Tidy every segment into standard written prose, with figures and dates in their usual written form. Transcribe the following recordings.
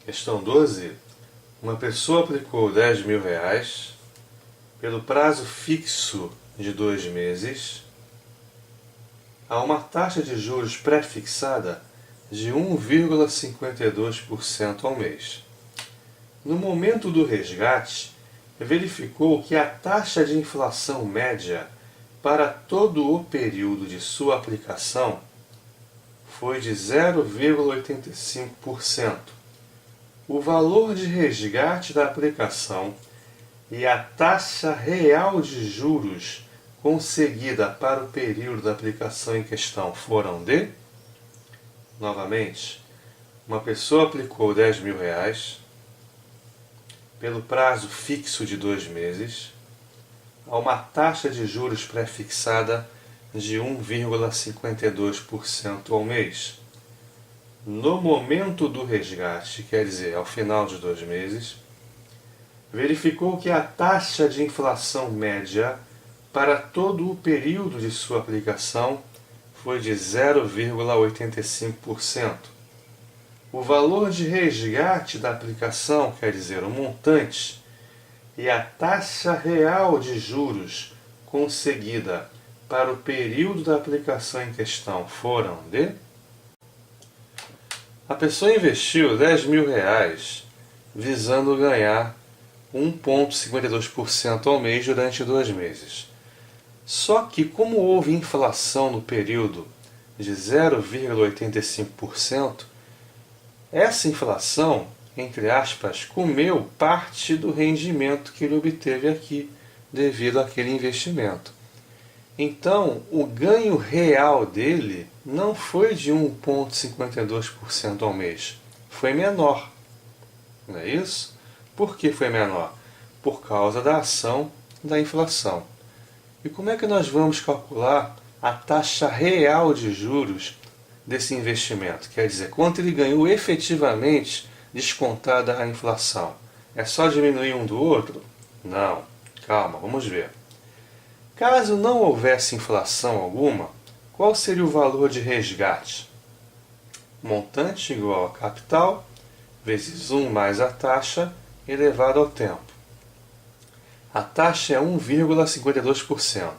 Questão 12. Uma pessoa aplicou R$ 10.000 pelo prazo fixo de 2 meses a uma taxa de juros pré-fixada de 1,52% ao mês. No momento do resgate, verificou que a taxa de inflação média para todo o período de sua aplicação foi de 0,85%. O valor de resgate da aplicação e a taxa real de juros conseguida para o período da aplicação em questão foram de... Novamente, uma pessoa aplicou R$ 10.000 pelo prazo fixo de 2 meses a uma taxa de juros pré-fixada de 1,52% ao mês. No momento do resgate, quer dizer, ao final de 2 meses, verificou que a taxa de inflação média para todo o período de sua aplicação foi de 0,85%. O valor de resgate da aplicação, quer dizer, o montante, e a taxa real de juros conseguida para o período da aplicação em questão foram de... A pessoa investiu R$ 10.000 visando ganhar 1,52% ao mês durante 2 meses. Só que, como houve inflação no período de 0,85%, essa inflação, entre aspas, comeu parte do rendimento que ele obteve aqui, devido àquele investimento. Então, o ganho real dele não foi de 1,52% ao mês, foi menor. Não é isso? Por que foi menor? Por causa da ação da inflação. E como é que nós vamos calcular a taxa real de juros desse investimento? Quer dizer, quanto ele ganhou efetivamente descontada a inflação? É só diminuir um do outro? Não. Calma, vamos ver. Caso não houvesse inflação alguma, qual seria o valor de resgate? Montante igual a capital, vezes 1 mais a taxa, elevado ao tempo. A taxa é 1,52%.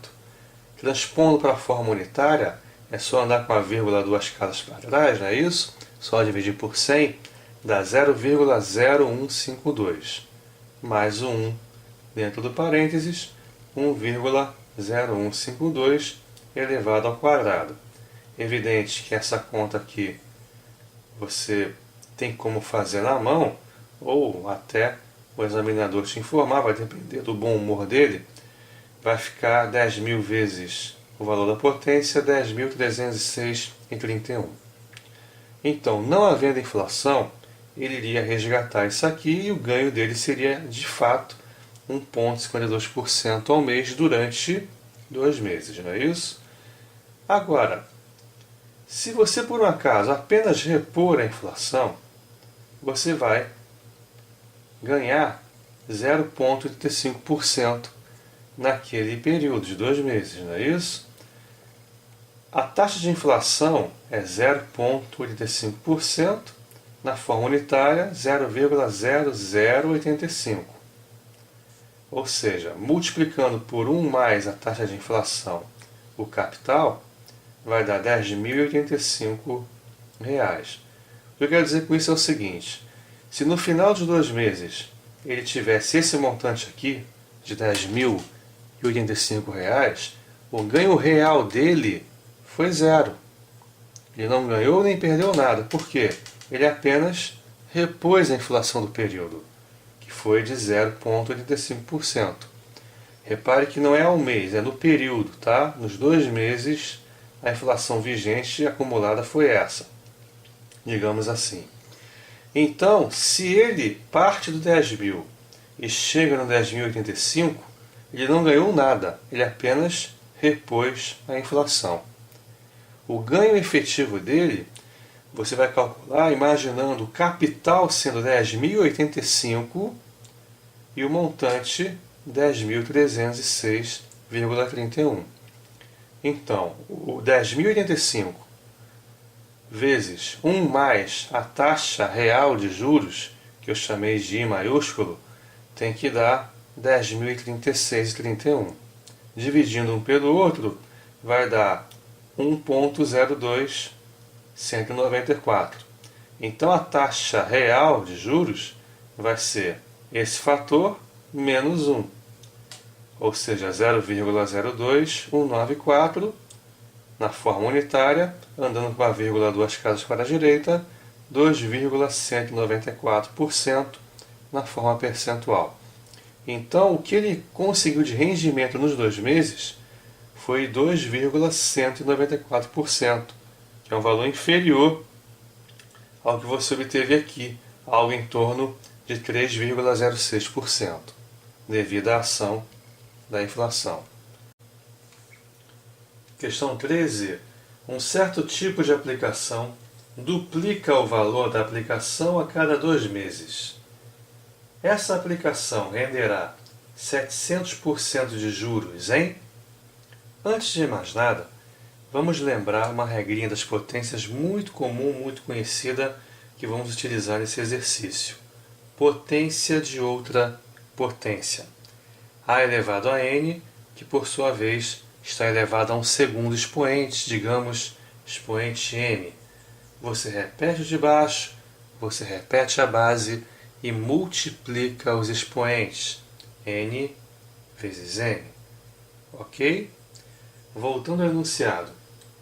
Transpondo para a forma unitária, é só andar com a vírgula 2 casas para trás, não é isso? Só dividir por 100, dá 0,0152. Mais o 1 dentro do parênteses, 1,0152 elevado ao quadrado. Evidente que essa conta aqui você tem como fazer na mão, ou até o examinador te informar, vai depender do bom humor dele, vai ficar 10.000 vezes o valor da potência, 10.306,31. Então, não havendo inflação, ele iria resgatar isso aqui e o ganho dele seria, de fato, 1,52% ao mês durante 2 meses, não é isso? Agora, se você por um acaso apenas repor a inflação, você vai ganhar 0,85% naquele período de 2 meses, não é isso? A taxa de inflação é 0,85%, na forma unitária 0,0085. Ou seja, multiplicando por 1 mais a taxa de inflação, o capital, vai dar R$ 10.085. O que eu quero dizer com isso é o seguinte: se no final de 2 meses ele tivesse esse montante aqui, de R$ 10.085, o ganho real dele foi zero. Ele não ganhou nem perdeu nada. Por quê? Ele apenas repôs a inflação do período, que foi de 0,85%. Repare que não é ao mês, é no período, tá? Nos 2 meses, a inflação vigente acumulada foi essa, digamos assim. Então, se ele parte do 10.000 e chega no 10.085, ele não ganhou nada, ele apenas repôs a inflação. O ganho efetivo dele, você vai calcular imaginando o capital sendo 10.085 e o montante 10.306,31. Então, o 10.085 vezes 1 mais a taxa real de juros, que eu chamei de I maiúsculo, tem que dar 10.036,31. Dividindo um pelo outro, vai dar 1,02194. Então a taxa real de juros vai ser esse fator menos 1, ou seja, 0,02194 na forma unitária, andando com a vírgula 2 casas para a direita, 2,194% na forma percentual. Então, o que ele conseguiu de rendimento nos 2 meses foi 2,194%, que é um valor inferior ao que você obteve aqui, algo em torno de 3,06%, devido à ação da inflação. Questão 13. Um certo tipo de aplicação duplica o valor da aplicação a cada 2 meses. Essa aplicação renderá 700% de juros em... Antes de mais nada, vamos lembrar uma regrinha das potências muito comum, muito conhecida, que vamos utilizar nesse exercício. Potência de outra potência. A elevado a n, que por sua vez está elevado a um segundo expoente, digamos, expoente m. Você repete o de baixo, você repete a base e multiplica os expoentes, n vezes n. Ok? Voltando ao enunciado.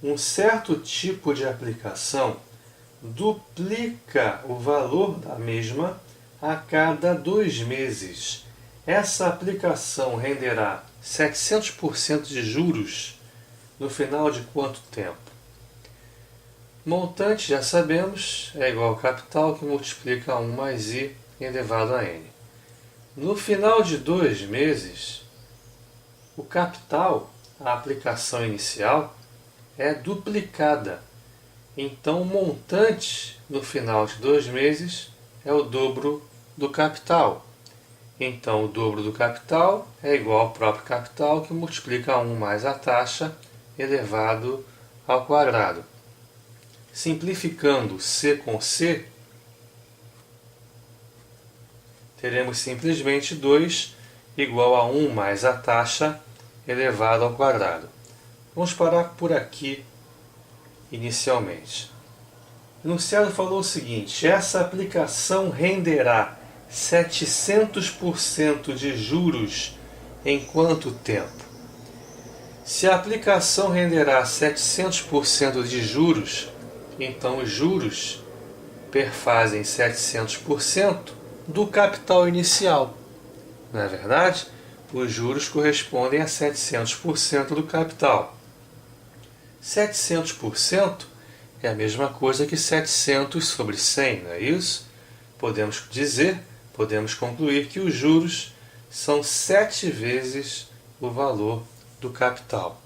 Um certo tipo de aplicação duplica o valor da mesma a cada 2 meses. Essa aplicação renderá 700% de juros no final de quanto tempo? Montante, já sabemos, é igual ao capital que multiplica 1 mais i elevado a n. No final de 2 meses, o capital, a aplicação inicial, é duplicada. Então, o montante no final de 2 meses é o dobro do capital. Então, o dobro do capital é igual ao próprio capital, que multiplica 1 mais a taxa elevado ao quadrado. Simplificando C com C, teremos simplesmente 2 igual a 1 mais a taxa elevado ao quadrado. Vamos parar por aqui inicialmente. O enunciado falou o seguinte: essa aplicação renderá 700% de juros em quanto tempo? Se a aplicação renderá 700% de juros, então os juros perfazem 700% do capital inicial. Não é verdade? Os juros correspondem a 700% do capital. 700% é a mesma coisa que 700 sobre 100, não é isso? Podemos dizer, podemos concluir que os juros são 7 vezes o valor do capital.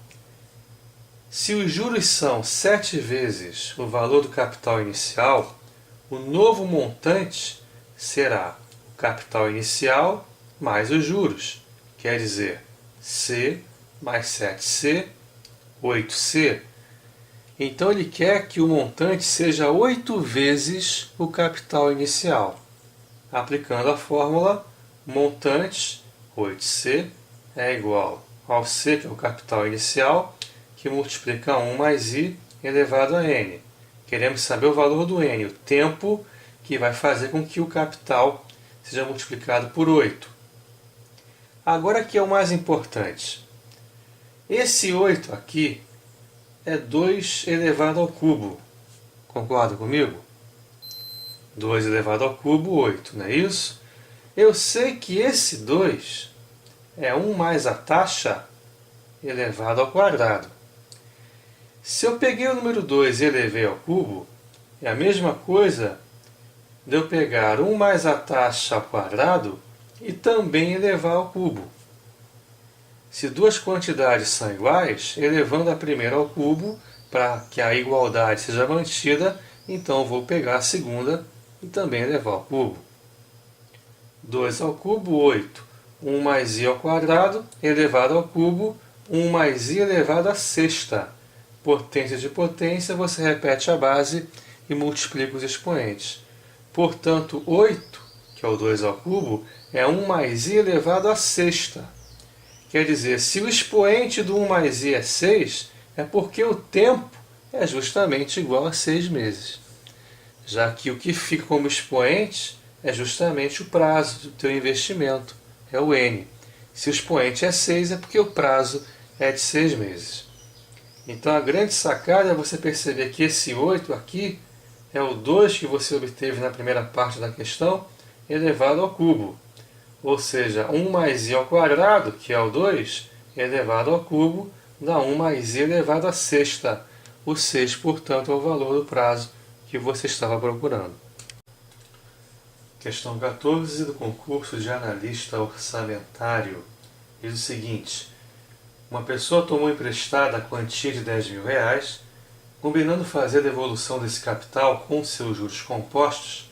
Se os juros são 7 vezes o valor do capital inicial, o novo montante será o capital inicial mais os juros. Quer dizer, C mais 7C, 8C. Então ele quer que o montante seja 8 vezes o capital inicial. Aplicando a fórmula, montante 8C é igual ao C, que é o capital inicial, que multiplica 1 mais i elevado a n. Queremos saber o valor do n, o tempo que vai fazer com que o capital seja multiplicado por 8. Agora que é o mais importante. Esse 8 aqui é 2 elevado ao cubo. Concorda comigo? 2 elevado ao cubo, 8, não é isso? Eu sei que esse 2 é 1 mais a taxa elevado ao quadrado. Se eu peguei o número 2 e elevei ao cubo, é a mesma coisa de eu pegar 1 mais a taxa ao quadrado e também elevar ao cubo. Se duas quantidades são iguais, elevando a primeira ao cubo, para que a igualdade seja mantida, então eu vou pegar a segunda e também elevar ao cubo. 2 ao cubo, 8. 1 mais i ao quadrado, elevado ao cubo, 1 mais i elevado à sexta. Potência de potência, você repete a base e multiplica os expoentes. Portanto, 8, que é o 2 ao cubo, é 1 mais i elevado à sexta. Quer dizer, se o expoente do 1 mais i é 6, é porque o tempo é justamente igual a 6 meses. Já que o que fica como expoente é justamente o prazo do teu investimento, é o n. Se o expoente é 6, é porque o prazo é de 6 meses. Então a grande sacada é você perceber que esse 8 aqui é o 2 que você obteve na primeira parte da questão, elevado ao cubo. Ou seja, 1 mais i ao quadrado, que é o 2, elevado ao cubo, dá 1 mais i elevado à sexta. O 6, portanto, é o valor do prazo que você estava procurando. Questão 14 do concurso de analista orçamentário diz o seguinte: uma pessoa tomou emprestada a quantia de R$10.000, combinando fazer a devolução desse capital com seus juros compostos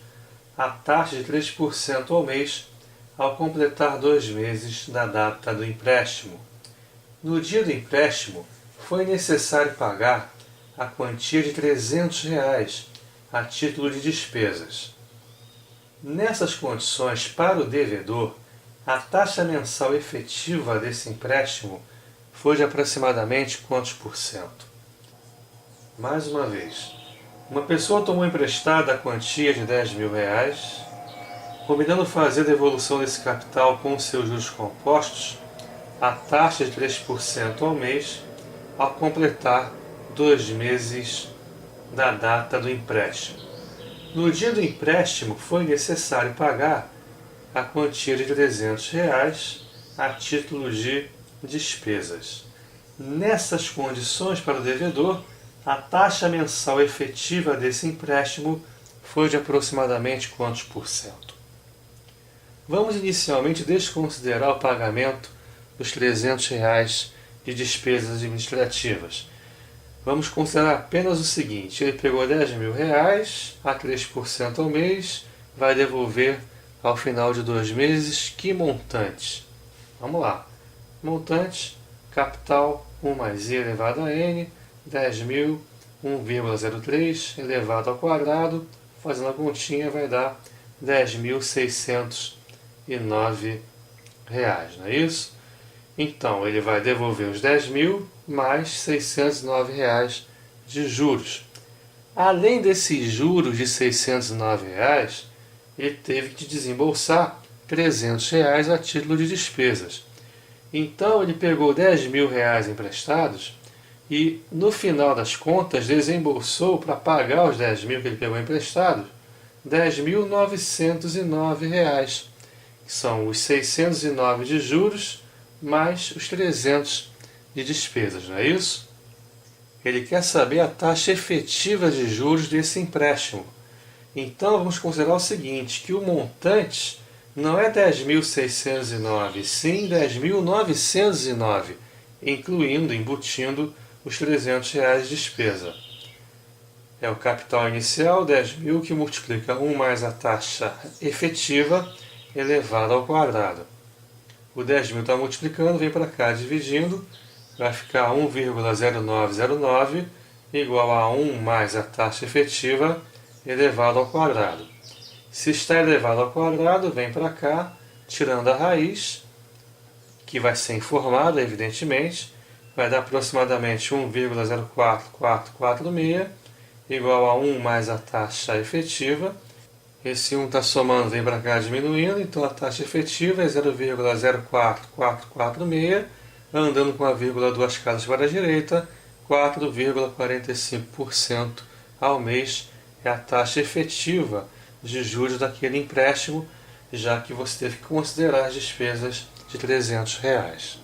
a taxa de 3% ao mês ao completar 2 meses da data do empréstimo. No dia do empréstimo, foi necessário pagar a quantia de R$300 a título de despesas. Nessas condições, para o devedor, a taxa mensal efetiva desse empréstimo foi de aproximadamente quantos por cento? Mais uma vez, uma pessoa tomou emprestada a quantia de R$10.000, combinando fazer a devolução desse capital com seus juros compostos a taxa de 3% ao mês ao completar 2 meses da data do empréstimo. No dia do empréstimo, foi necessário pagar a quantia de R$300 a título de despesas. Nessas condições, para o devedor, a taxa mensal efetiva desse empréstimo foi de aproximadamente quantos por cento? Vamos inicialmente desconsiderar o pagamento dos R$300 de despesas administrativas. Vamos considerar apenas o seguinte: ele pegou R$10.000 a 3% ao mês, vai devolver ao final de 2 meses que montante? Vamos lá. Montante, capital 1 mais i elevado a n, 10.000, 1,03 elevado ao quadrado, fazendo a continha vai dar R$10.609, não é isso? Então, ele vai devolver os 10.000 mais R$609 de juros. Além desses juros de R$609, ele teve que desembolsar R$300 a título de despesas. Então, ele pegou R$10.000 emprestados e, no final das contas, desembolsou para pagar os 10.000 que ele pegou emprestados, R$10.909, que são os 609 de juros mais os 300 de despesas, não é isso? Ele quer saber a taxa efetiva de juros desse empréstimo. Então vamos considerar o seguinte, que o montante não é 10.609, sim 10.909, embutindo os R$300 de despesa. É o capital inicial, 10.000, que multiplica 1 mais a taxa efetiva elevado ao quadrado. O 10.000 está multiplicando, vem para cá dividindo, vai ficar 1,0909 igual a 1 mais a taxa efetiva elevado ao quadrado. Se está elevado ao quadrado, vem para cá, tirando a raiz, que vai ser informada, evidentemente, vai dar aproximadamente 1,04446 igual a 1 mais a taxa efetiva. Esse 1 está somando, vem para cá diminuindo, então a taxa efetiva é 0,04446, andando com a vírgula 2 casas para a direita, 4,45% ao mês é a taxa efetiva de juros daquele empréstimo, já que você teve que considerar as despesas de R$300.